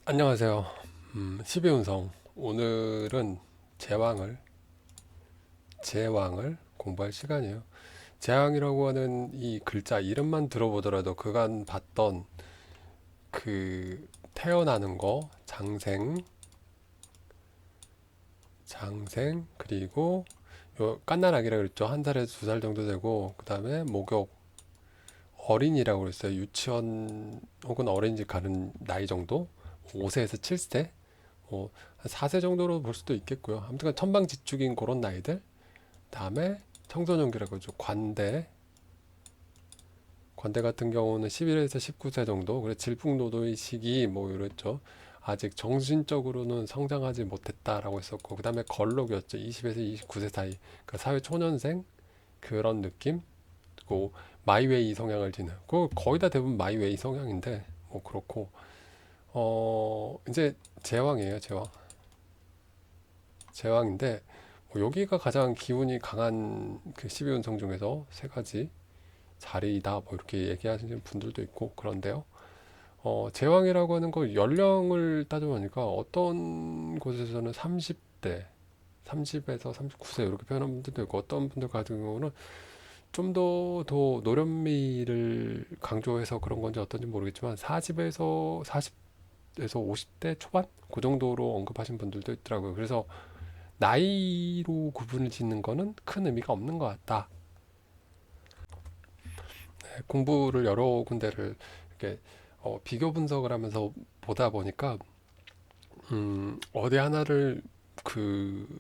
안녕하세요. 12운성. 오늘은 제왕을 공부할 시간이에요. 제왕이라고 하는 이 글자 이름만 들어보더라도 그간 봤던 그 태어나는 거, 장생, 그리고 요 갓난아기라고 그랬죠. 한 살에서 두 살 정도 되고, 그 다음에 목욕, 어린이라고 그랬어요. 유치원 혹은 어린이집 가는 나이 정도? 5세에서 7세? 한 4세 정도로 볼 수도 있겠고요. 아무튼 천방지축인 그런 나이들. 다음에 청소년기라고 하죠. 관대 같은 경우는 11에서 19세 정도. 그래 질풍노도의 시기 뭐 이랬죠. 아직 정신적으로는 성장하지 못했다라고 했었고, 그 다음에 걸록이었죠. 20에서 29세 사이. 그러니까 사회 초년생 그런 느낌. 그 마이웨이 성향을 지는. 그 거의 다 대부분 마이웨이 성향인데 뭐 그렇고. 이제 제왕이에요. 제왕인데 여기가 가장 기운이 강한 그 12운성 중에서 세 가지 자리이다 뭐 이렇게 얘기하시는 분들도 있고 그런데요. 제왕이라고 하는 거 연령을 따져보니까 어떤 곳에서는 30대, 30에서 39세 이렇게 표현하는 분들도 있고 어떤 분들 같은 경우는 좀 더 노련미를 강조해서 그런 건지 어떤지 모르겠지만 40에서 50대 초반 그 정도로 언급하신 분들도 있더라고요. 그래서 나이로 구분을 짓는 거는 큰 의미가 없는 것 같다. 공부를 여러 군데를 이렇게 비교 분석을 하면서 보다 보니까 어디 하나를 그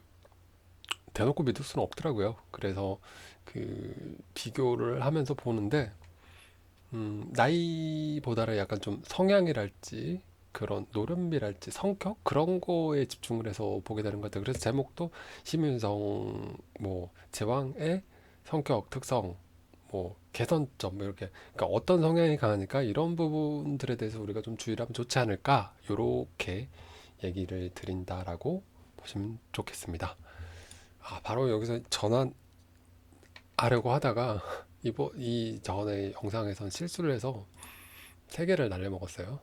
대놓고 믿을 수는 없더라고요. 그래서 그 비교를 하면서 보는데 나이보다는 약간 좀 성향이랄지 그런 노련미랄지 성격 그런 거에 집중을 해서 보게 되는 것 같아요. 그래서 제목도 심윤성 뭐 제왕의 성격 특성 뭐 개선점 뭐 이렇게 그러니까 어떤 성향이 강하니까 이런 부분들에 대해서 우리가 좀 주의를 하면 좋지 않을까 요렇게 얘기를 드린다라고 보시면 좋겠습니다. 바로 여기서 전환하려고 하다가 이 전에 영상에선 실수를 해서 세 개를 날려먹었어요.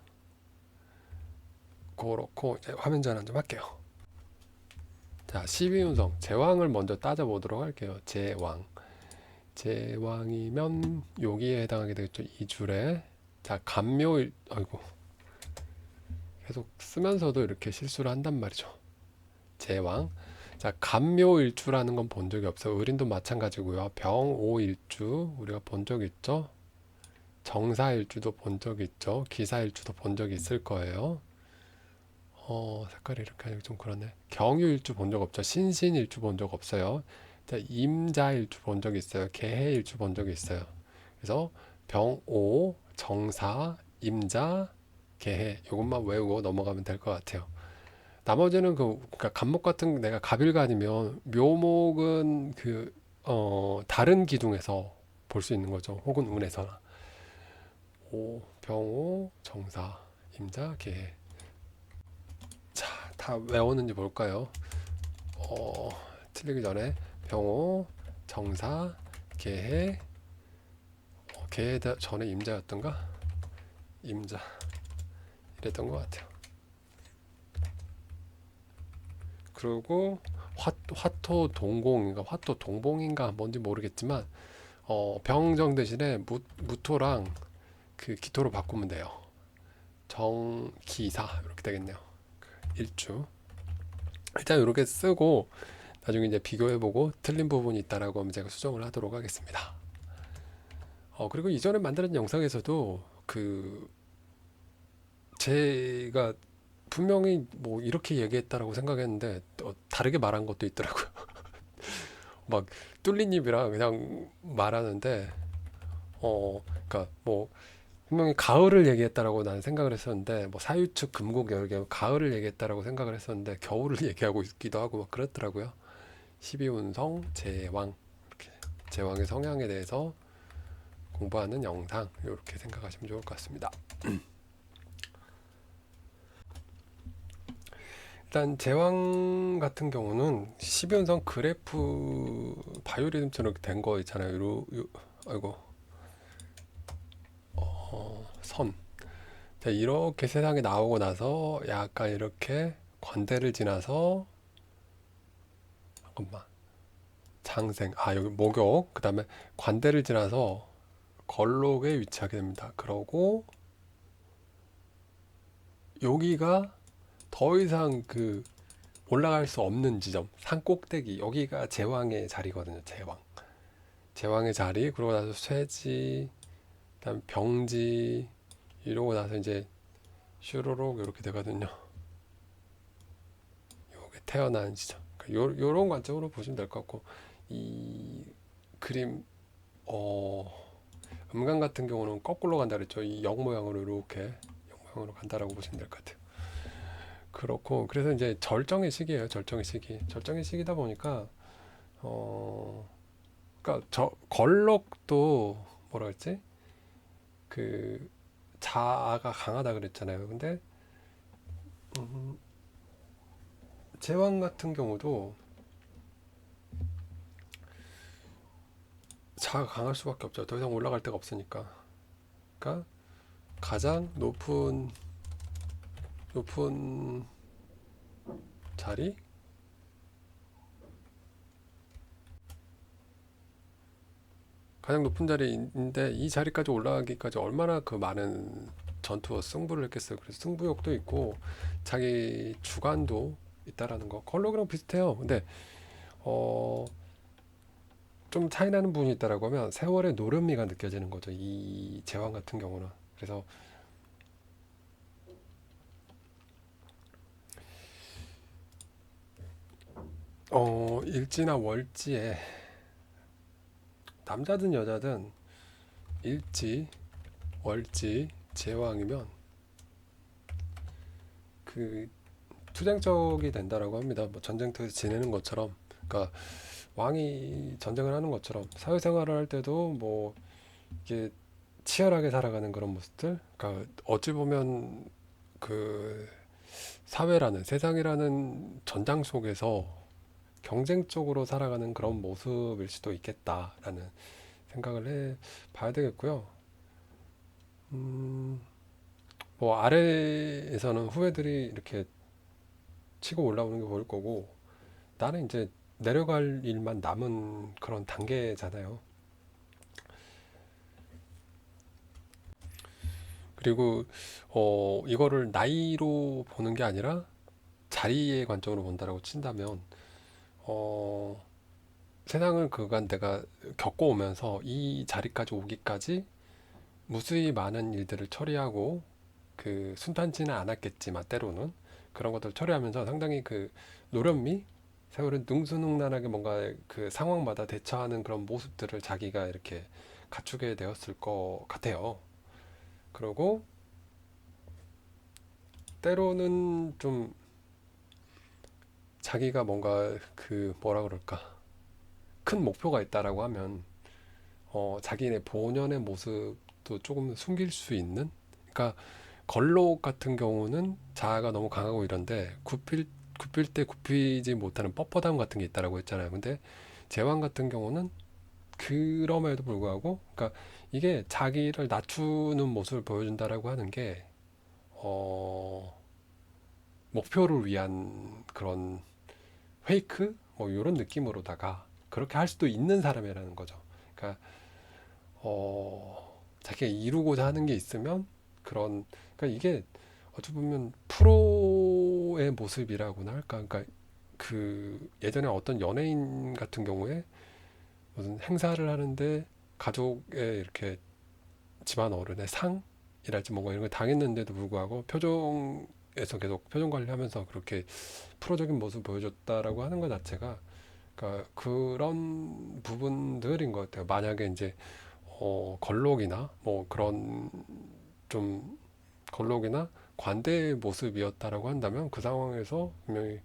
그렇고 이제 화면 전환 좀 할게요. 자, 12운성 제왕을 먼저 따져보도록 할게요. 제왕이면 여기에 해당하게 되겠죠. 이 줄에 자 간묘일 아이고 계속 쓰면서도 이렇게 실수를 한단 말이죠. 제왕 자 간묘일주라는 건 본 적이 없어요. 을인도 마찬가지고요. 병오일주 우리가 본 적 있죠. 정사일주도 본 적 있죠. 기사일주도 본 적이 있을 거예요. 색깔이 이렇게 하니까 좀 그러네. 경유일주 본 적 없죠. 신신일주 본 적 없어요. 자, 임자일주 본 적 있어요. 개해일주 본 적이 있어요. 그래서 병오, 정사, 임자, 개해 이것만 외우고 넘어가면 될 것 같아요. 나머지는 그러니까 갑목 같은 내가 갑일간이면 묘목은 다른 기둥에서 볼 수 있는 거죠. 혹은 운에서나 병오, 정사, 임자, 개해. 자, 다 외웠는지 볼까요? 어, 틀리기 전에 병호, 정사, 개해, 개해 전에 임자였던가? 임자 이랬던 것 같아요. 그리고 화토 동공인가 화토 동봉인가 뭔지 모르겠지만 병정 대신에 무토랑 그 기토로 바꾸면 돼요. 정기사 이렇게 되겠네요. 일주 일단 이렇게 쓰고 나중에 이제 비교해보고 틀린 부분이 있다라고 하면 제가 수정을 하도록 하겠습니다. 그리고 이전에 만든 영상에서도 제가 분명히 뭐 이렇게 얘기했다라고 생각했는데 다르게 말한 것도 있더라고요. 막 뚫린 입이랑 그냥 말하는데 그러니까 뭐 분명히 가을을 얘기했다라고 나는 생각을 했었는데 뭐 사유축 금국 열개 가을을 얘기했다라고 생각을 했었는데 겨울을 얘기하고 있기도 하고 막 그렇더라고요. 12운성 제왕 이렇게 제왕의 성향에 대해서 공부하는 영상 이렇게 생각하시면 좋을 것 같습니다. 일단 제왕 같은 경우는 12운성 그래프 바이오리듬처럼 된 거 있잖아요. 아이고 선. 자, 이렇게 세상에 나오고 나서 약간 이렇게 관대를 지나서 잠깐만 장생 여기 목욕 그 다음에 관대를 지나서 걸록에 위치하게 됩니다. 그러고 여기가 더 이상 올라갈 수 없는 지점 산 꼭대기 여기가 제왕의 자리거든요. 제왕의 자리. 그러고 나서 쇠지 그다음 병지 이러고 나서 이제 슈로록 이렇게 되거든요. 요게 태어나는 지점. 그러니까 요런 관점으로 보시면 될 것 같고 이 그림 음강 같은 경우는 거꾸로 간다 그랬죠. 이 영 모양으로 이렇게 영 모양으로 간다라고 보시면 될 것 같아요. 그렇고 그래서 이제 절정의 시기예요. 절정의 시기다 보니까 그러니까 저 걸럭도 뭐라 그랬지? 그 자아가 강하다 그랬잖아요. 근데 음, 제왕 같은 경우도 자아가 강할 수밖에 없죠. 더 이상 올라갈 데가 없으니까. 그러니까 가장 높은 자리? 가장 높은 자리인데 이 자리까지 올라가기까지 얼마나 그 많은 전투와 승부를 했겠어요. 그래서 승부욕도 있고 자기 주관도 있다라는 거. 컬러그랑 비슷해요. 근데 어, 좀 차이 나는 부분이 있다라고 하면 세월의 노련미가 느껴지는 거죠. 이 제왕 같은 경우는. 그래서 일지나 월지에 남자든 여자든 일지, 월지, 제왕이면 그 투쟁적이 된다라고 합니다. 뭐 전쟁터에서 지내는 것처럼, 그러니까 왕이 전쟁을 하는 것처럼 사회생활을 할 때도 뭐 이게 치열하게 살아가는 그런 모습들. 그러니까 어찌 보면 그 사회라는 세상이라는 전장 속에서 경쟁적으로 살아가는 그런 모습일 수도 있겠다라는 생각을 해 봐야 되겠고요. 음, 뭐 아래에서는 후배들이 이렇게 치고 올라오는 게 보일 거고 나는 이제 내려갈 일만 남은 그런 단계잖아요. 그리고 이거를 나이로 보는 게 아니라 자리의 관점으로 본다라고 친다면 어, 세상을 그간 내가 겪어오면서 이 자리까지 오기까지 무수히 많은 일들을 처리하고 순탄치는 않았겠지만 때로는 그런 것들을 처리하면서 상당히 노련미 세월은 능수능란하게 뭔가 그 상황마다 대처하는 그런 모습들을 자기가 이렇게 갖추게 되었을 것 같아요. 그리고 때로는 좀 자기가 뭔가 뭐라 그럴까 큰 목표가 있다라고 하면 자기네 본연의 모습도 조금 숨길 수 있는 그러니까 걸록 같은 경우는 자아가 너무 강하고 이런데 굽힐 때 굽히지 못하는 뻣뻣함 같은 게 있다라고 했잖아요. 근데 제왕 같은 경우는 그럼에도 불구하고 그러니까 이게 자기를 낮추는 모습을 보여준다라고 하는 게 어, 목표를 위한 그런 페이크 뭐 이런 느낌으로다가 그렇게 할 수도 있는 사람이라는 거죠. 그러니까 자기가 이루고자 하는 게 있으면 그러니까 이게 어찌 보면 프로의 모습이라고나 할까. 그러니까 예전에 어떤 연예인 같은 경우에 무슨 행사를 하는데 가족의 이렇게 집안 어른의 상이랄지 뭔가 이런 걸 당했는데도 불구하고 표정에서 계속 표정 관리하면서 그렇게 프로적인 모습을 보여줬다라고 하는 것 자체가 그러니까 그런 부분들인 것 같아요. 만약에 이제 걸록이나 뭐 그런 좀 걸록이나 관대의 모습이었다라고 한다면 그 상황에서 분명히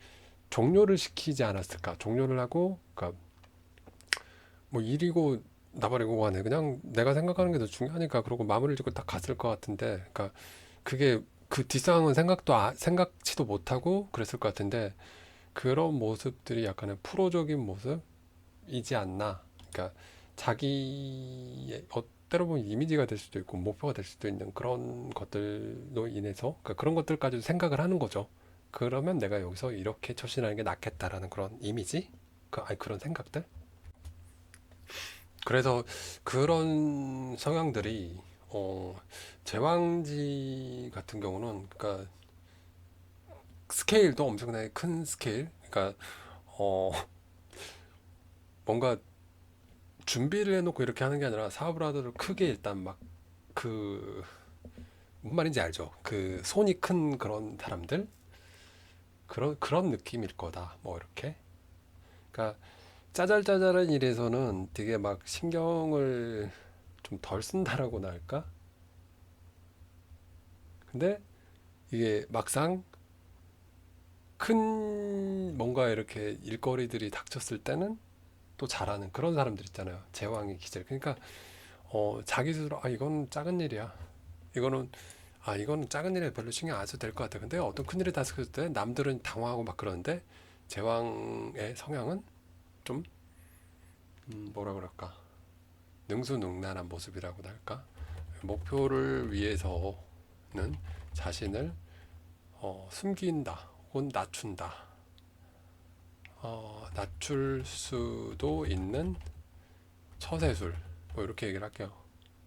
종료를 시키지 않았을까? 종료를 하고, 그러니까 뭐 일이고 나발이고 하네. 그냥 내가 생각하는 게 더 중요하니까 그러고 마무리를 짓고 딱 갔을 것 같은데, 그러니까 그게 그 뒷상황은 생각지도 못하고 그랬을 것 같은데 그런 모습들이 약간의 프로적인 모습이지 않나. 그러니까 자기의 때로 보면 이미지가 될 수도 있고 목표가 될 수도 있는 그런 것들로 인해서 그러니까 그런 것들까지도 생각을 하는 거죠. 그러면 내가 여기서 이렇게 처신하는 게 낫겠다라는 그런 이미지, 아니 그런 생각들. 그래서 그런 성향들이 제왕지 같은 경우는 그러니까 스케일도 엄청나게 큰 스케일. 그러니까 어 뭔가 준비를 해놓고 이렇게 하는 게 아니라 사업을 하더라도 크게 일단 막 그 뭔 말인지 알죠? 그 손이 큰 그런 사람들 그런 느낌일 거다. 뭐 이렇게. 그러니까 짜잘짜잘한 일에서는 되게 막 신경을 좀 덜 쓴다라고나 할까? 근데 이게 막상 큰 뭔가 이렇게 일거리들이 닥쳤을 때는 또 잘하는 그런 사람들 있잖아요. 제왕의 기질. 그러니까 자기 스스로 이건 작은 일이야. 이거는 이거는 작은 일에 별로 신경 안 써도 될 것 같아. 근데 어떤 큰 일이 닥쳤을 때 남들은 당황하고 막 그러는데 제왕의 성향은 좀 뭐라 그럴까? 능수능란한 모습이라고나 할까? 목표를 위해서는 자신을 숨긴다 혹은 낮춘다. 낮출 수도 있는 처세술 뭐 이렇게 얘기를 할게요.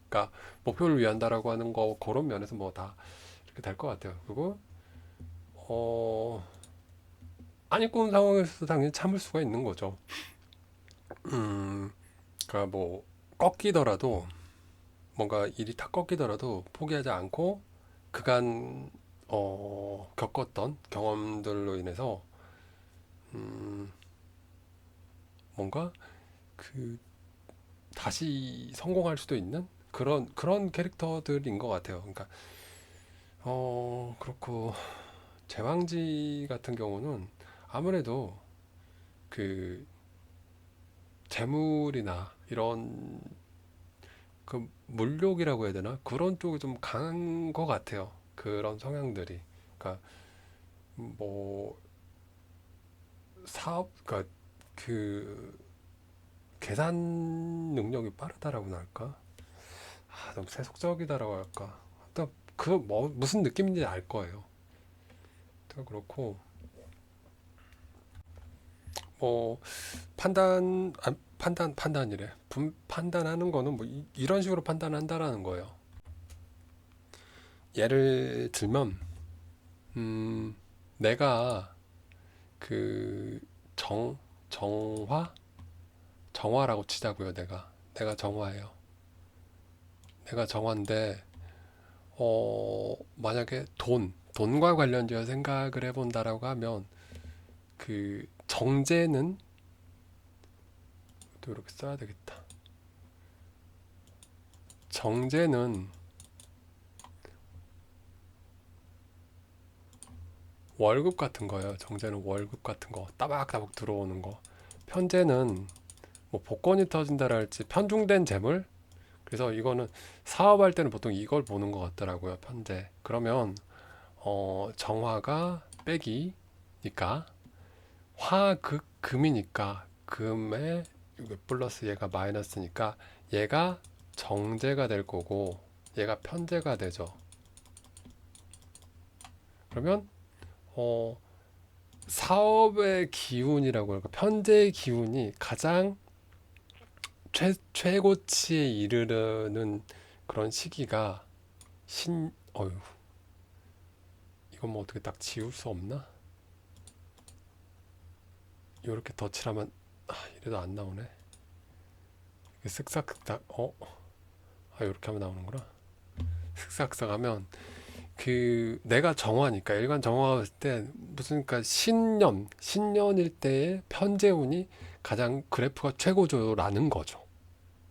그러니까 목표를 위한다라고 하는 거 그런 면에서 뭐 다 이렇게 될 것 같아요. 그리고 어, 안 입고 온 상황에서 당연히 참을 수가 있는 거죠. 그러니까 뭐 꺾이더라도 뭔가 일이 다 꺾이더라도 포기하지 않고 그간 겪었던 경험들로 인해서 뭔가 그 다시 성공할 수도 있는 그런 캐릭터들인 것 같아요. 그러니까 그렇고 제왕지 같은 경우는 아무래도 그 재물이나 이런 그 물욕이라고 해야 되나 그런 쪽이 좀 강한 것 같아요. 그런 성향들이. 그러니까 뭐 사업, 그러니까 그 계산 능력이 빠르다라고나 할까? 너무 세속적이다라고 할까? 일단 그 뭐 무슨 느낌인지 알 거예요. 그러니까 그렇고 뭐 판단이래. 판단하는 거는 뭐 이런 식으로 판단한다라는 거예요. 예를 들면 내가 그 정 정화 정화라고 치자고요. 내가 정화예요. 내가 정화인데 만약에 돈과 관련되어 생각을 해본다라고 하면 그 정제는 또 이렇게 써야 되겠다. 정제는 월급 같은 거예요. 정제는 월급 같은 거 따박따박 들어오는 거. 편제는 뭐 복권이 터진다라 할지 편중된 재물. 그래서 이거는 사업할 때는 보통 이걸 보는 것 같더라고요. 편제. 그러면 정화가 빼기니까 화극 금이니까 금에 이거 플러스 얘가 마이너스니까 얘가 정제가 될 거고 얘가 편제가 되죠. 그러면 어, 사업의 기운이라고 할까 편제의 기운이 가장 최고치에 이르는 그런 시기가 어휴 이건 뭐 어떻게 딱 지울 수 없나? 이렇게 덧칠하면 이래도 안 나오네. 이게 쓱싹 이렇게 하면 나오는구나. 쓱싹싹 하면 그 내가 정화니까 일간 정화가 봤을 때 무슨 그러니까 신년일 때의 편재운이 가장 그래프가 최고조라는 거죠.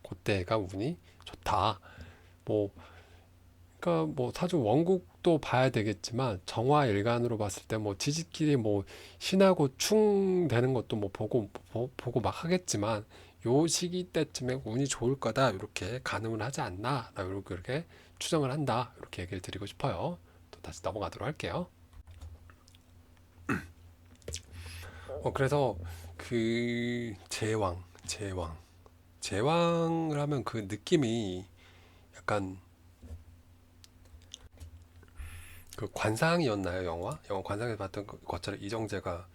그때가 운이 좋다. 뭐 그러니까 뭐 사주 원국도 봐야 되겠지만 정화 일간으로 봤을 때 뭐 지지끼리 뭐 신하고 충 되는 것도 뭐 보고 막 하겠지만 요 시기 때쯤에 운이 좋을 거다 이렇게 가늠을 하지 않나 이렇게 추정을 한다 이렇게 얘기를 드리고 싶어요. 또 다시 넘어가도록 할게요. 그래서 그 제왕을 하면 그 느낌이 약간 그 관상이었나요? 영화 관상에서 봤던 것처럼 이정재가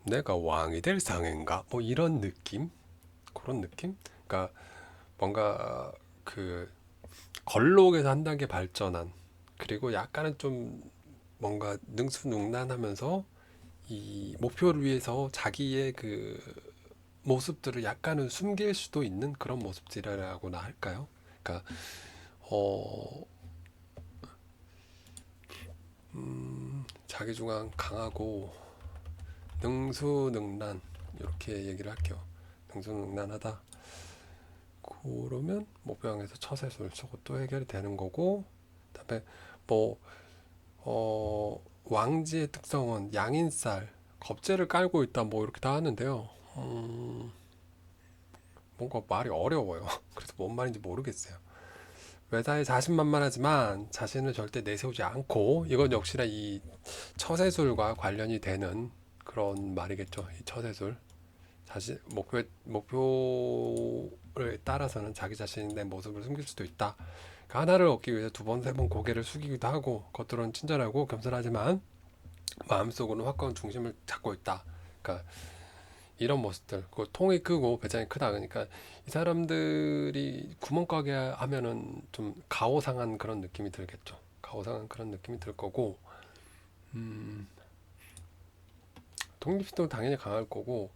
내가 왕이 될 상인가? 뭐 이런 느낌? 그런 느낌? 그러니까 뭔가 그 걸록에서 한 단계 발전한, 그리고 약간은 좀 뭔가 능수능란하면서 이 목표를 위해서 자기의 그 모습들을 약간은 숨길 수도 있는 그런 모습들이라고나 할까요? 그러니까 어, 자기주관 강하고 능수능란, 이렇게 얘기를 할게요. 능수능란하다. 그러면 목표항에서 처세술 저것도 해결이 되는 거고, 그다음에 뭐 왕지의 특성은 양인살, 겁재를 깔고 있다, 뭐 이렇게 다 하는데요. 뭔가 말이 어려워요. 그래서 뭔 말인지 모르겠어요. 외사에 자신만만하지만 자신을 절대 내세우지 않고, 이건 역시나 이 처세술과 관련이 되는 그런 말이겠죠. 이 처세술. 자신 목표를 따라서는 자기 자신의 내 모습을 숨길 수도 있다. 그러니까 하나를 얻기 위해서 두 번, 세 번 고개를 숙이기도 하고, 겉으로는 친절하고 겸손하지만 마음속으로는 확고한 중심을 잡고 있다. 그러니까 이런 모습들, 그 통이 크고 배짱이 크다. 그러니까 이 사람들이 구멍가게 하면은 좀 가오상한 그런 느낌이 들겠죠. 가오상한 그런 느낌이 들 거고, 음, 독립심도 당연히 강할 거고,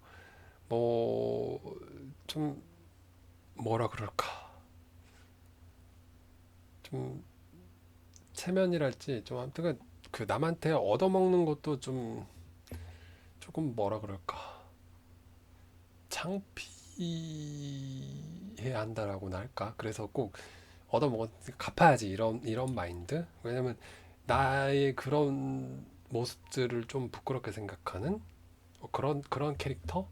뭐 좀 뭐라 그럴까, 좀 체면이랄지 좀 아무튼 그 남한테 얻어먹는 것도 좀 조금 뭐라 그럴까, 창피해야 한다라고나 할까. 그래서 꼭 얻어먹었으니까 갚아야지, 이런 마인드. 왜냐면 나의 그런 모습들을 좀 부끄럽게 생각하는 그런 캐릭터,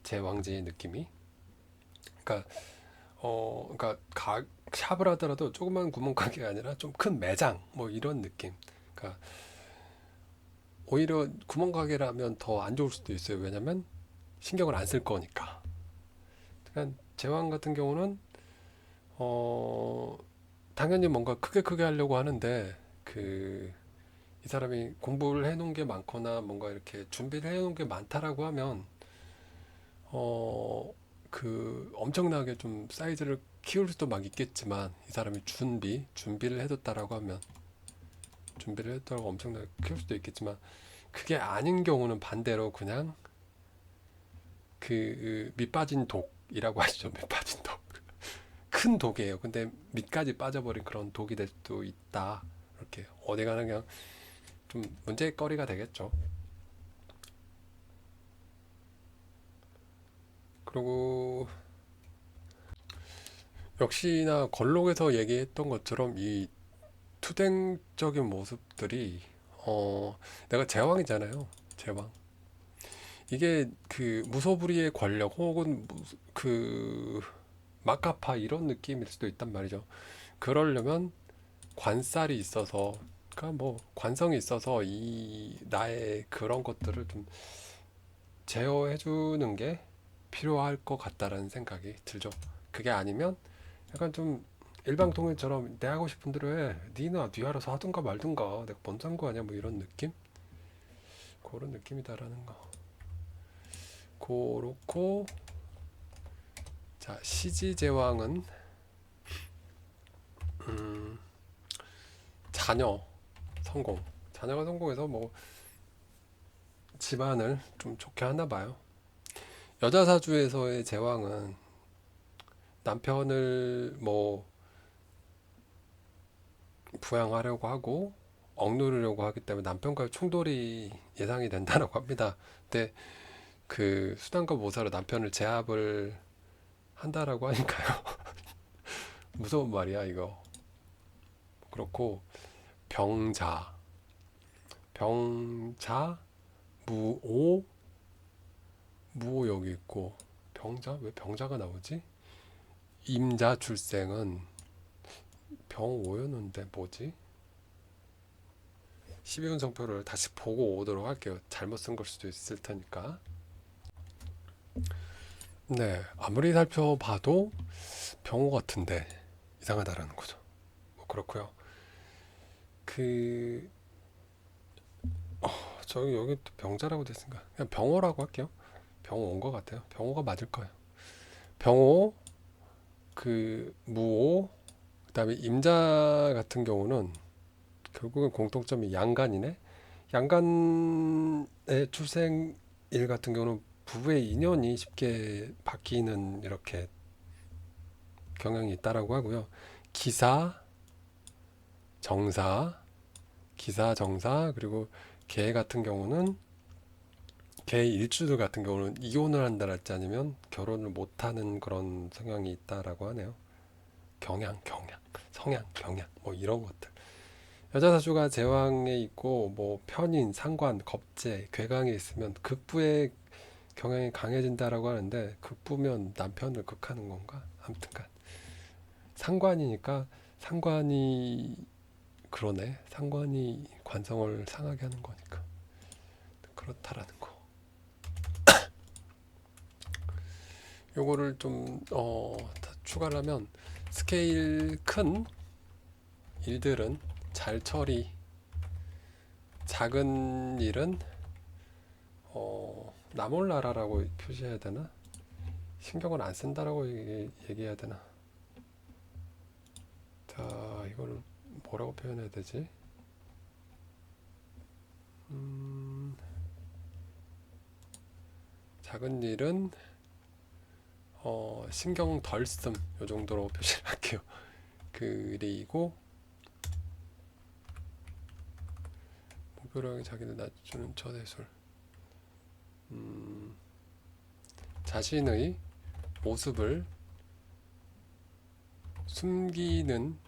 제 왕제의 느낌이. 그러니까 그러니까 샵을 하더라도 조그만 구멍가게가 아니라 좀 큰 매장, 뭐 이런 느낌. 그러니까 오히려 구멍가게라면 더 안 좋을 수도 있어요. 왜냐면 신경을 안 쓸 거니까. 그러니까 제왕 같은 경우는 어 당연히 뭔가 크게 하려고 하는데, 그 이 사람이 공부를 해놓은 게 많거나 뭔가 이렇게 준비를 해놓은 게 많다라고 하면 그 엄청나게 좀 사이즈를 키울 수도 막 있겠지만, 이 사람이 준비를 해뒀다라고 하면, 준비를 했다고 엄청나게 키울 수도 있겠지만, 그게 아닌 경우는 반대로 그냥 그 밑빠진 독이라고 하시죠. 밑빠진 독. 큰 독이에요. 근데 밑까지 빠져버린 그런 독이 될 수도 있다. 이렇게 어디 가나 그냥 좀 문제거리가 되겠죠. 그리고 역시나 걸록에서 얘기했던 것처럼 이 투쟁적인 모습들이, 내가 제왕이잖아요. 제왕. 이게 그 무소불위의 권력 혹은 그 막가파 이런 느낌일 수도 있단 말이죠. 그러려면 관살이 있어서, 그러니까 뭐 관성이 있어서 이 나의 그런 것들을 좀 제어해 주는 게 필요할 것 같다라는 생각이 들죠. 그게 아니면 약간 좀 일방통행처럼 내 하고 싶은 대로 해, 니나 네 알아서 하든가 말든가, 내가 뭔 상관이야, 뭐 이런 느낌? 그런 느낌이다라는 거. 그렇고, 자, 시지제왕은 음, 자녀 성공, 자녀가 성공해서 뭐 집안을 좀 좋게 하나 봐요. 여자 사주에서의 제왕은 남편을 뭐 부양하려고 하고 억누르려고 하기 때문에 남편과의 충돌이 예상이 된다고 합니다. 근데 그 수단과 모사로 남편을 제압을 한다라고 하니까요. 무서운 말이야 이거. 그렇고 병자, 병자, 무오, 무오 여기 있고, 병자, 왜 병자가 나오지? 임자 출생은 병오였는데 뭐지? 12운성표를 다시 보고 오도록 할게요. 잘못 쓴 걸 수도 있을 테니까. 네, 아무리 살펴봐도 병호 같은데. 이상하다라는 거죠. 뭐 그렇고요. 그 저기 여기 또 병자라고 됐으니까 그냥 병호라고 할게요. 병호 온 것 같아요. 병호가 맞을 거예요. 병호, 그 무호, 그다음에 임자 같은 경우는 결국은 공통점이 양간이네. 양간의 출생일 같은 경우는 부부의 인연이 쉽게 바뀌는 이렇게 경향이 있다라고 하고요. 기사, 정사, 기사, 정사, 그리고 개 같은 경우는 개 일주들 같은 경우는 이혼을 한다랄지 아니면 결혼을 못하는 그런 성향이 있다라고 하네요. 경향, 성향, 경향, 뭐 이런 것들. 여자 사주가 제왕에 있고 뭐 편인, 상관, 겁재, 괴강에 있으면 극부의 경향이 강해진다라고 하는데 극부면 남편을 극하는 건가? 아무튼간 상관이니까 상관이 그러네. 상관이 관성을 상하게 하는 거니까 그렇다라는 거. 요거를 좀 추가를 하면 스케일 큰 일들은 잘 처리, 작은 일은 나몰라라라고 표시해야 되나? 신경을 안 쓴다라고 얘기해야 되나? 자, 이거를 뭐라고 표현해야 되지? 작은 일은 신경 덜 씀, 요 정도로 표시를 할게요. 그리고 목표량이 자기를 낮추는 처대술. 자신의 모습을 숨기는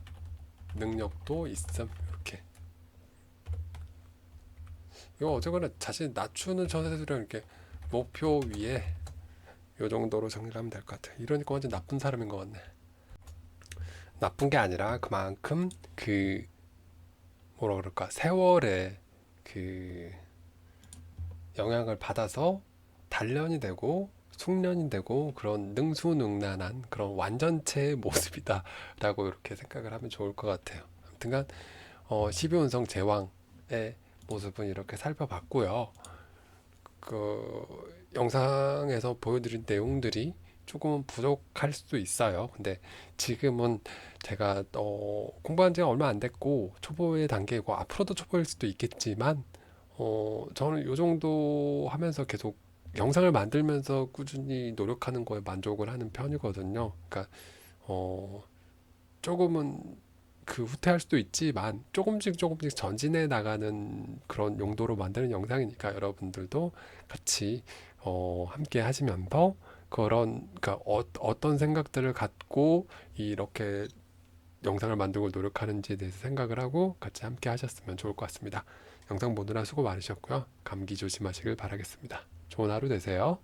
능력도 있음. 이렇게. 이거 어쨌거나 자신 낮추는 처세술이랑 이렇게 목표 위에 요 정도로 정리를 하면 될 것 같아. 이러니까 완전 나쁜 사람인 것 같네. 나쁜 게 아니라 그만큼 그 뭐라 그럴까 세월에 그 영향을 받아서 단련이 되고 숙련이 되고 그런 능수능란한 그런 완전체의 모습이다라고 이렇게 생각을 하면 좋을 것 같아요. 아무튼간 12운성 제왕의 모습은 이렇게 살펴봤고요. 그 영상에서 보여드린 내용들이 조금은 부족할 수도 있어요. 근데 지금은 제가 공부한 지가 얼마 안 됐고 초보의 단계고 앞으로도 초보일 수도 있겠지만 저는 요 정도 하면서 계속 영상을 만들면서 꾸준히 노력하는 거에 만족을 하는 편이거든요. 그러니까 어, 조금은 그 후퇴할 수도 있지만 조금씩 전진해 나가는 그런 용도로 만드는 영상이니까 여러분들도 같이 함께 하시면서 그런 그러니까 어떤 생각들을 갖고 이렇게 영상을 만들고 노력하는지에 대해서 생각을 하고 같이 함께 하셨으면 좋을 것 같습니다. 영상 보느라 수고 많으셨고요. 감기 조심하시길 바라겠습니다. 좋은 하루 되세요.